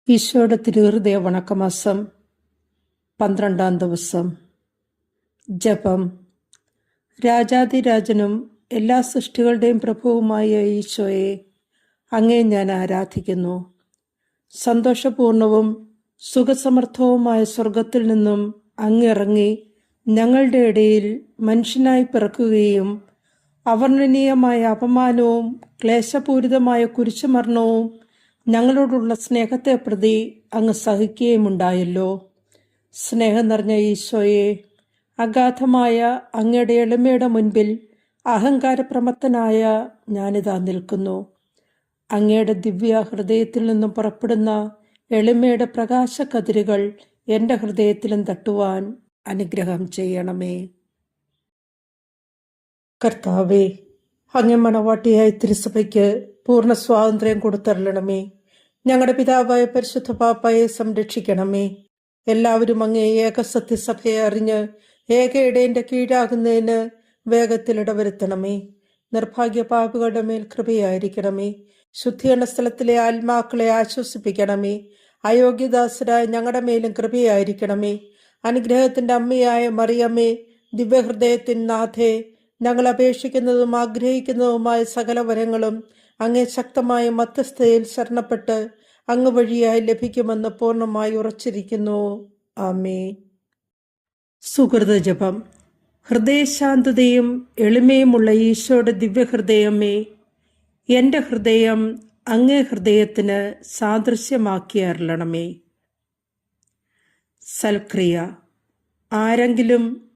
ഈശോയുടെ തിരുഹൃദയ വണക്കമാസം 12-ാം ദിവസം. ജപം. രാജാതിരാജനും എല്ലാ സൃഷ്ടികളുടെയും പ്രഭുവുമായ ഈശോയെ, അങ്ങേ ഞാൻ ആരാധിക്കുന്നു. സന്തോഷപൂർണവും സുഖസമർത്ഥവുമായ സ്വർഗത്തിൽ നിന്നും അങ്ങിറങ്ങി ഞങ്ങളുടെ ഇടയിൽ മനുഷ്യനായി പിറക്കുകയും അവർണ്ണനീയമായ അപമാനവും ക്ലേശപൂരിതമായ കുരിശുമരണവും ഞങ്ങളോടുള്ള സ്നേഹത്തെ പ്രതി അങ്ങ് സഹിക്കുകയുമുണ്ടായല്ലോ. സ്നേഹം നിറഞ്ഞ ഈശോയെ, അഗാധമായ അങ്ങയുടെ എളിമയുടെ മുൻപിൽ അഹങ്കാരപ്രമത്തനായ ഞാനിതാ നിൽക്കുന്നു. അങ്ങയുടെ ദിവ്യ ഹൃദയത്തിൽ നിന്നും പുറപ്പെടുന്ന എളിമയുടെ പ്രകാശക്കതിരുകൾ എൻ്റെ ഹൃദയത്തിലും തട്ടുവാൻ അനുഗ്രഹം ചെയ്യണമേ. കർത്താവേ, അങ്ങേ മണവാട്ടിയായ തിരുസഭയ്ക്ക് പൂർണ്ണ സ്വാതന്ത്ര്യം കൊടുത്തരളണമേ. ഞങ്ങളുടെ പിതാവായ പരിശുദ്ധ പാപ്പായെ സംരക്ഷിക്കണമേ. എല്ലാവരും അങ്ങേ ഏക സത്യസഭയെ അറിഞ്ഞ് ഏക ഇടയന്റെ കീഴാകുന്നതിന് വേഗത്തിൽ ഇടവരുത്തണമേ. നിർഭാഗ്യ പാപികളുടെ മേൽ കൃപയായിരിക്കണമേ. ശുദ്ധീകരണ സ്ഥലത്തിലെ ആത്മാക്കളെ ആശ്വസിപ്പിക്കണമേ. അയോഗ്യദാസരായ ഞങ്ങളുടെ മേലും കൃപയായിരിക്കണമേ. അനുഗ്രഹത്തിന്റെ അമ്മയായ മറിയമ്മേ, ദിവ്യഹൃദയത്തിൻ നാഥേ, ഞങ്ങൾ അപേക്ഷിക്കുന്നതും ആഗ്രഹിക്കുന്നതുമായ സകല വരങ്ങളും അങ്ങേ ശക്തമായ മധ്യസ്ഥതയിൽ ശരണപ്പെട്ട് അങ്ങ് വഴിയായി ലഭിക്കുമെന്ന് പൂർണ്ണമായി ഉറച്ചിരിക്കുന്നു. ആമേൻ. സുഹൃതജപം. ഹൃദയശാന്തതയും എളിമയുമുള്ള ഈശോയുടെ ദിവ്യഹൃദയമേ, എൻ്റെ ഹൃദയം അങ്ങേ ഹൃദയത്തിന് സാദൃശ്യമാക്കി അരുളണമേ. സൽക്രിയ. ആരെങ്കിലും